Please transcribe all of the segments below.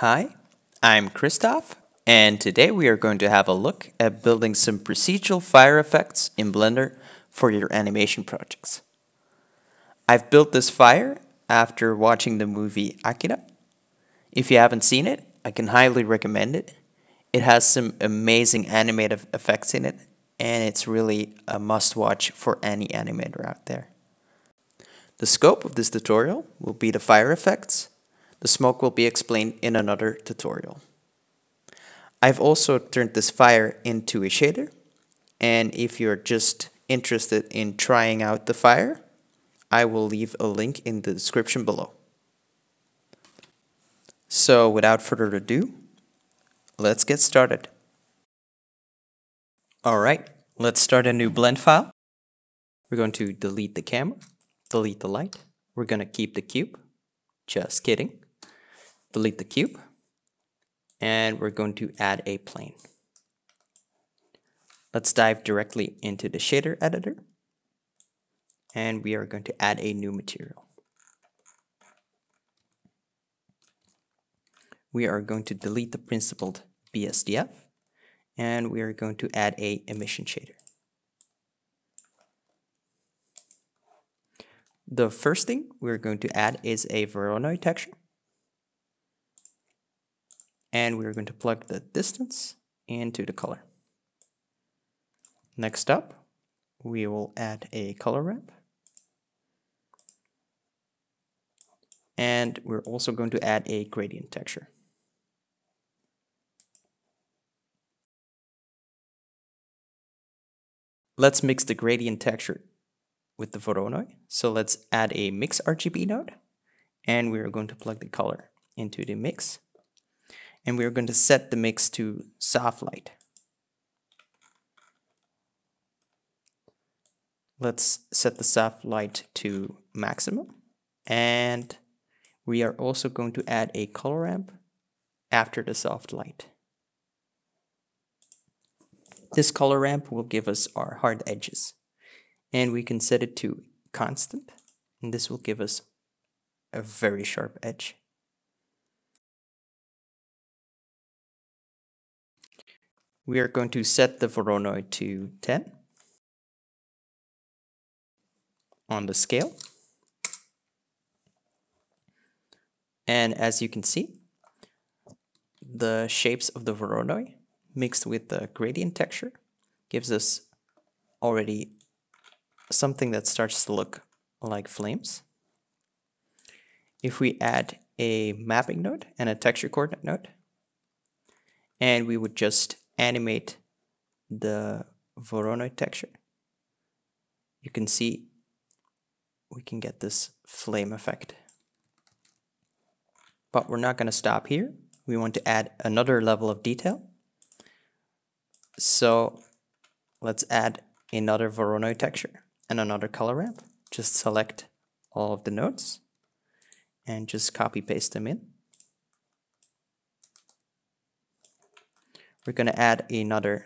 Hi, I'm Christoph, and today we are going to have a look at building some procedural fire effects in Blender for your animation projects. I've built this fire after watching the movie Akira. If you haven't seen it, I can highly recommend it. It has some amazing animative effects in it, and it's really a must-watch for any animator out there. The scope of this tutorial will be the fire effects. The smoke will be explained in another tutorial. I've also turned this fire into a shader, and if you're just interested in trying out the fire, I will leave a link in the description below. So without further ado, let's get started. Alright, let's start a new blend file. We're going to delete the camera, delete the light. We're going to keep the cube. Just kidding. Delete the cube. And we're going to add a plane. Let's dive directly into the shader editor. And we are going to add a new material. We are going to delete the principled BSDF. And we are going to add a emission shader. The first thing we're going to add is a Voronoi texture. And we're going to plug the distance into the color. Next up, we will add a color ramp. And we're also going to add a gradient texture. Let's mix the gradient texture with the Voronoi. So let's add a mix RGB node. And we're going to plug the color into the mix. And we're going to set the mix to soft light. Let's set the soft light to maximum. And we are also going to add a color ramp after the soft light. This color ramp will give us our hard edges. And we can set it to constant. And this will give us a very sharp edge. We are going to set the Voronoi to 10 on the scale. And as you can see, the shapes of the Voronoi mixed with the gradient texture gives us already something that starts to look like flames. If we add a mapping node and a texture coordinate node, and we would just animate the Voronoi texture, you can see we can get this flame effect. But we're not going to stop here. We want to add another level of detail. So let's add another Voronoi texture and another color ramp. Just select all of the nodes and just copy paste them in. We're going to add another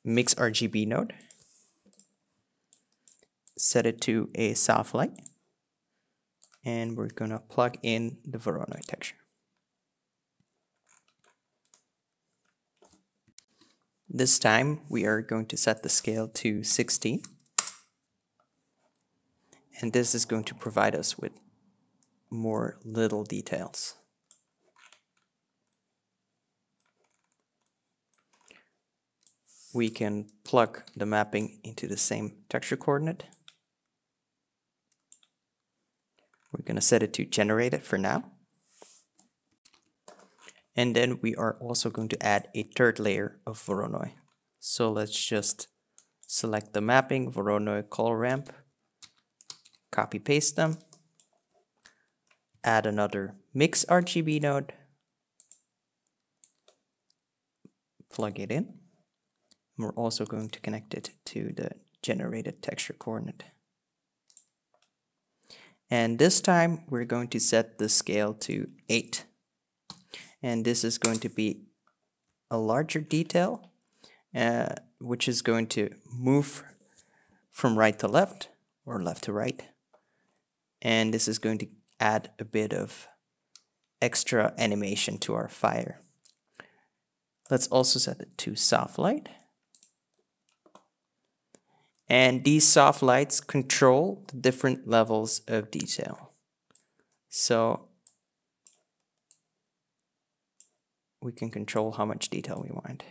mix RGB node. Set it to a soft light. And we're going to plug in the Voronoi texture. This time we are going to set the scale to 16. And this is going to provide us with more little details. We can plug the mapping into the same texture coordinate. We're going to set it to generated for now. And then we are also going to add a third layer of Voronoi. So let's just select the mapping, Voronoi color ramp, copy paste them, add another mix RGB node, plug it in. We're also going to connect it to the generated texture coordinate. And this time we're going to set the scale to 8. And this is going to be a larger detail, which is going to move from right to left or left to right. And this is going to add a bit of extra animation to our fire. Let's also set it to soft light. And these soft lights control the different levels of detail. So we can control how much detail we want.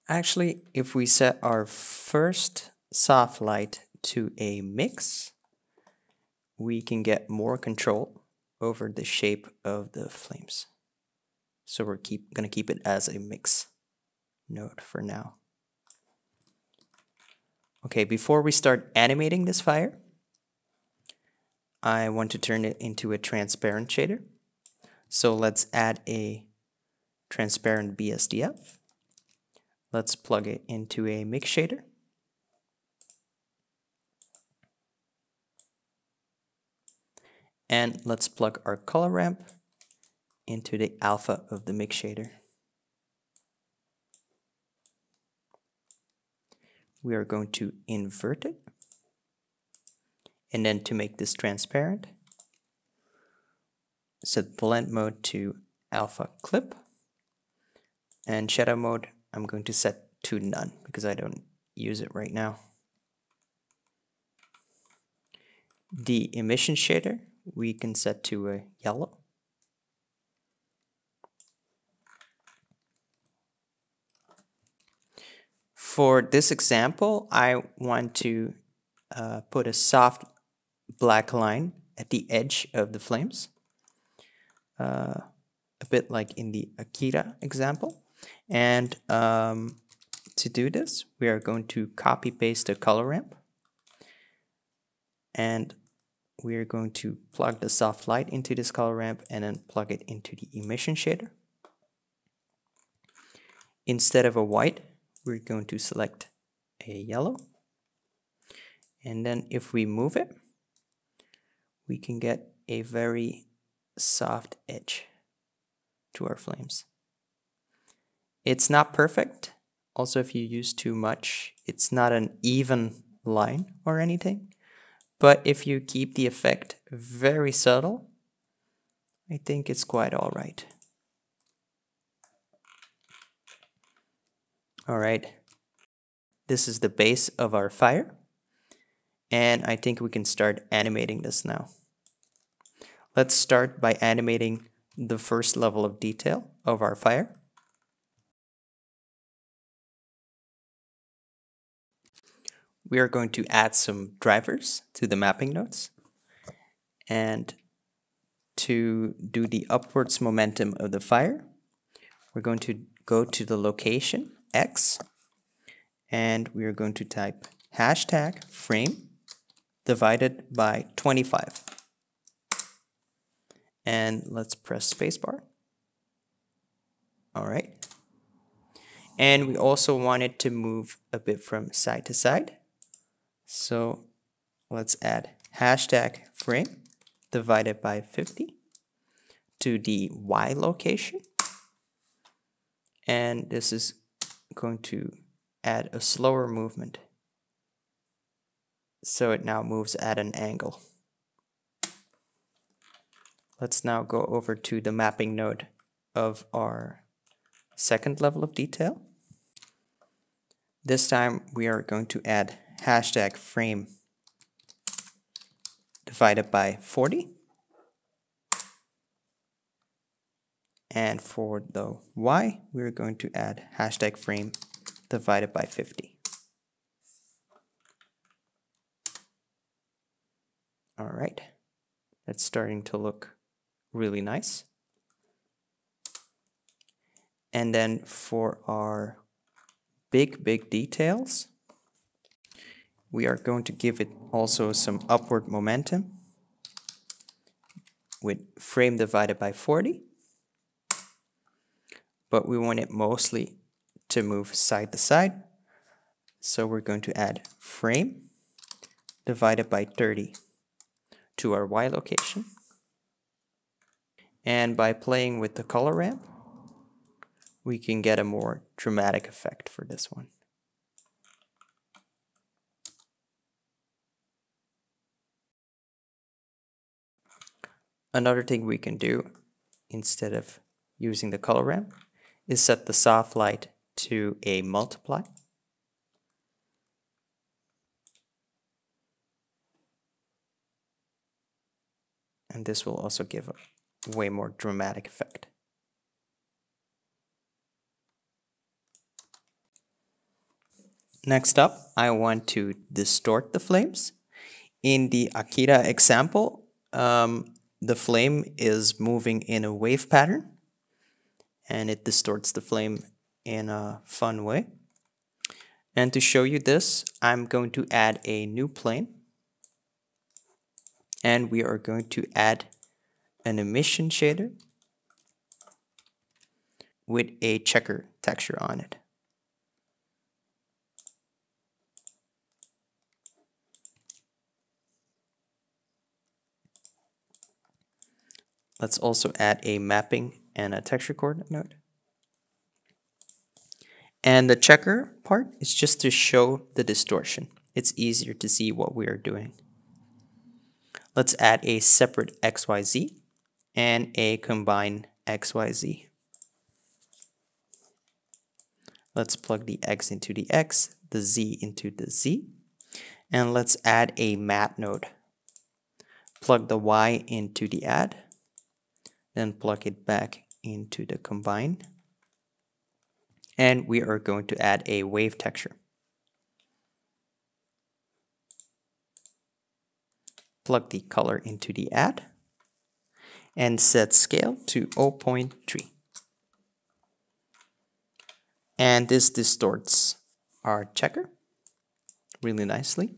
Actually, if we set our first soft light to a mix, we can get more control over the shape of the flames. So we're gonna keep it as a mix node for now. Okay, before we start animating this fire, I want to turn it into a transparent shader. So let's add a transparent BSDF. Let's plug it into a mix shader. And let's plug our color ramp into the alpha of the mix shader. We are going to invert it. And then to make this transparent, set blend mode to alpha clip. And shadow mode, I'm going to set to none because I don't use it right now. The emission shader, we can set to a yellow. For this example, I want to put a soft black line at the edge of the flames, a bit like in the Akira example. And to do this, we are going to copy paste the color ramp, and we are going to plug the soft light into this color ramp and then plug it into the emission shader. Instead of a white, we're going to select a yellow. And then if we move it, we can get a very soft edge to our flames. It's not perfect. Also, if you use too much, it's not an even line or anything. But if you keep the effect very subtle, I think it's quite all right. All right, this is the base of our fire. And I think we can start animating this now. Let's start by animating the first level of detail of our fire. We are going to add some drivers to the mapping nodes. And to do the upwards momentum of the fire, we're going to go to the location X, and we are going to type hashtag frame divided by 25. And let's press spacebar. All right. And we also want it to move a bit from side to side. So let's add hashtag frame divided by 50 to the Y location. And this is going to add a slower movement. So it now moves at an angle. Let's now go over to the mapping node of our second level of detail. This time we are going to add hashtag frame divided by 40. And for the Y, we're going to add hashtag frame divided by 50. All right, that's starting to look really nice. And then for our big details, we are going to give it also some upward momentum with frame divided by 40. But we want it mostly to move side to side. So we're going to add frame divided by 30 to our Y location. And by playing with the color ramp, we can get a more dramatic effect for this one. Another thing we can do instead of using the color ramp is set the soft light to a multiply. And this will also give a way more dramatic effect. Next up, I want to distort the flames. In the Akira example, the flame is moving in a wave pattern, and it distorts the flame in a fun way. And to show you this, I'm going to add a new plane, and we are going to add an emission shader with a checker texture on it. Let's also add a mapping and a texture coordinate node. And the checker part is just to show the distortion. It's easier to see what we are doing. Let's add a separate XYZ and a combine XYZ. Let's plug the X into the X, the Z into the Z, and let's add a matte node. Plug the Y into the add, then plug it back into the combine, and we are going to add a wave texture. Plug the color into the add, and set scale to 0.3. And this distorts our checker really nicely.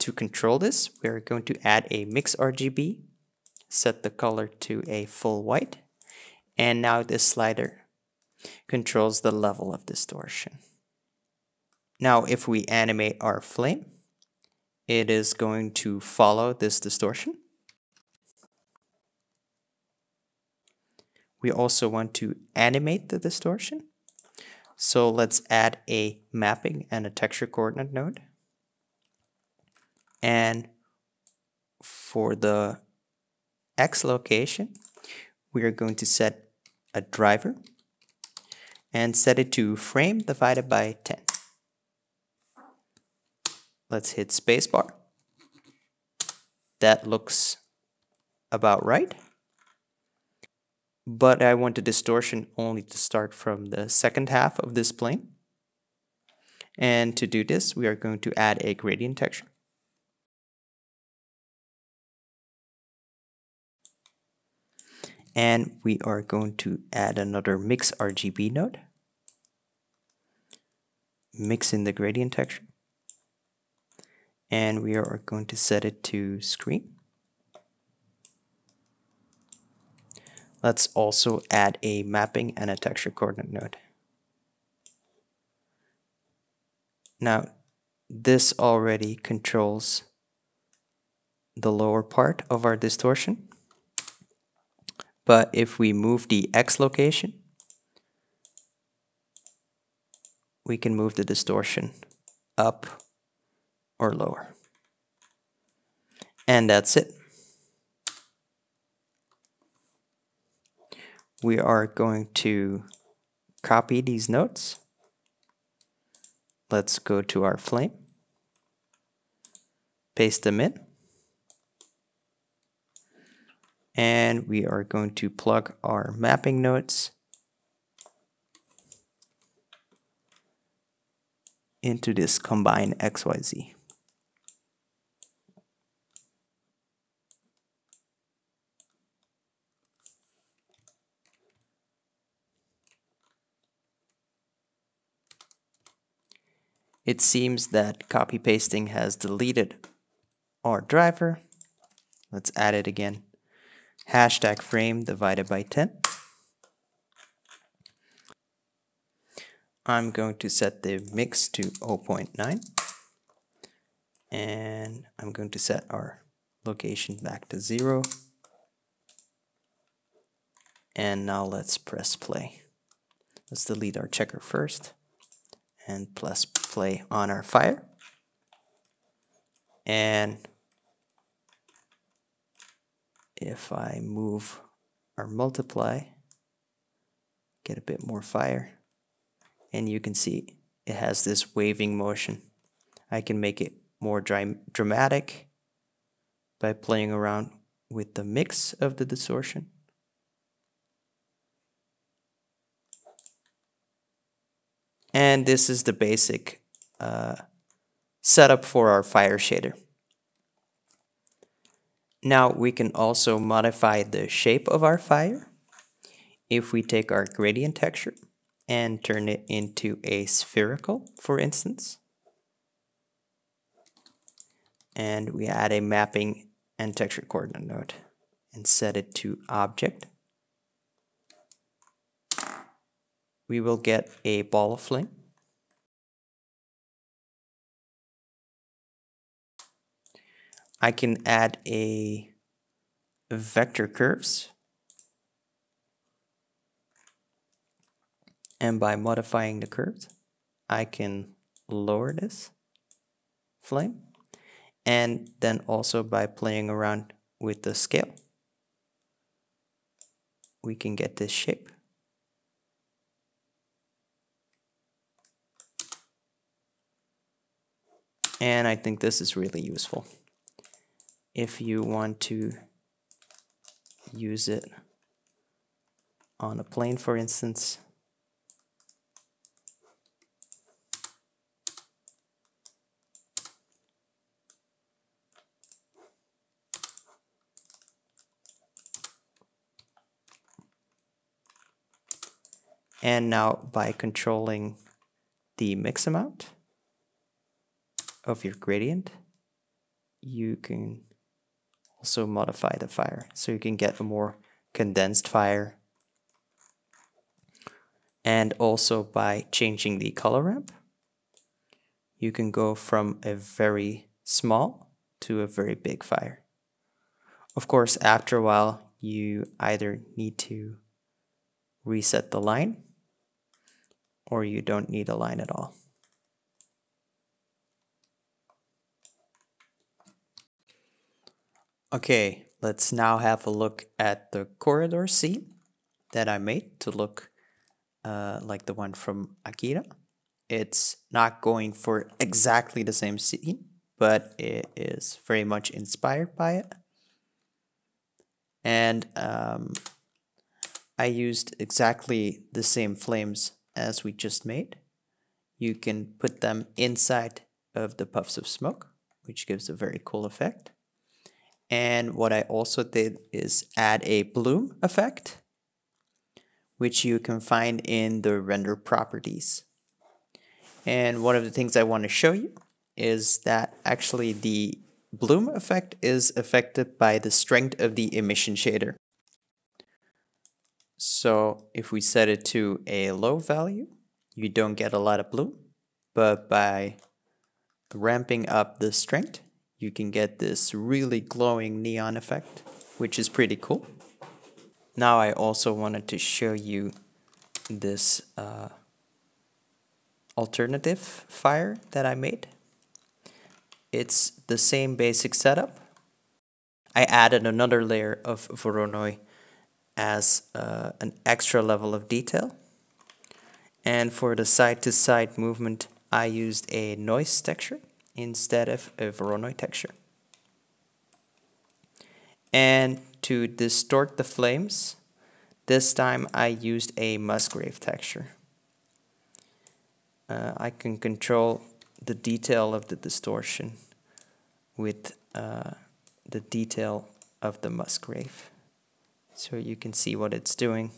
To control this, we are going to add a mix RGB, set the color to a full white, and now this slider controls the level of distortion. Now if we animate our flame, it is going to follow this distortion. We also want to animate the distortion. So let's add a mapping and a texture coordinate node. And for the X location, we are going to set a driver and set it to frame divided by 10. Let's hit spacebar. That looks about right. But I want the distortion only to start from the second half of this plane. And to do this, we are going to add a gradient texture. And we are going to add another mix RGB node. Mix in the gradient texture. And we are going to set it to screen. Let's also add a mapping and a texture coordinate node. Now, this already controls the lower part of our distortion. But if we move the X location, we can move the distortion up or lower. And that's it. We are going to copy these nodes. Let's go to our flame, paste them in, and we are going to plug our mapping nodes into this combine XYZ. It seems that copy pasting has deleted our driver. Let's add it again. Hashtag frame divided by 10. I'm going to set the mix to 0.9. And I'm going to set our location back to 0. And now let's press play. Let's delete our checker first and press play on our fire. And if I move or multiply, get a bit more fire, and you can see it has this waving motion. I can make it more dramatic by playing around with the mix of the distortion. And this is the basic setup for our fire shader. Now we can also modify the shape of our fire if we take our gradient texture and turn it into a spherical, for instance. And we add a mapping and texture coordinate node and set it to object. We will get a ball of flame. I can add a vector curves, and by modifying the curves I can lower this flame, and then also by playing around with the scale we can get this shape. And I think this is really useful if you want to use it on a plane, for instance. And now by controlling the mix amount of your gradient, you can also modify the fire. So you can get a more condensed fire. And also by changing the color ramp, you can go from a very small to a very big fire. Of course, after a while, you either need to reset the line or you don't need a line at all. Okay, let's now have a look at the corridor scene that I made to look like the one from Akira. It's not going for exactly the same scene, but it is very much inspired by it. And I used exactly the same flames as we just made. You can put them inside of the puffs of smoke, which gives a very cool effect. And what I also did is add a bloom effect, which you can find in the render properties. And one of the things I want to show you is that actually the bloom effect is affected by the strength of the emission shader. So if we set it to a low value, you don't get a lot of bloom, but by ramping up the strength, you can get this really glowing neon effect, which is pretty cool. Now I also wanted to show you this alternative fire that I made. It's the same basic setup. I added another layer of Voronoi as an extra level of detail. And for the side-to-side movement, I used a noise texture instead of a Voronoi texture. And to distort the flames, this time I used a Musgrave texture. I can control the detail of the distortion with the detail of the Musgrave. So you can see what it's doing.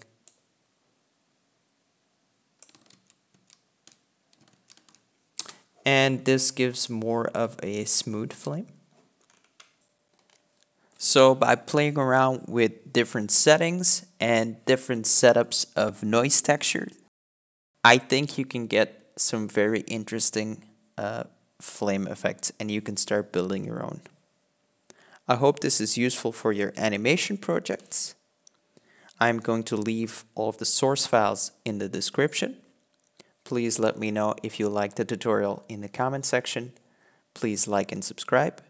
And this gives more of a smooth flame. So by playing around with different settings and different setups of noise texture, I think you can get some very interesting flame effects, and you can start building your own. I hope this is useful for your animation projects. I'm going to leave all of the source files in the description. Please let me know if you liked the tutorial in the comment section. Please like and subscribe,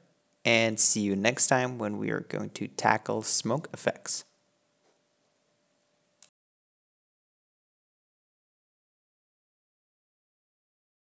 and see you next time when we are going to tackle smoke effects.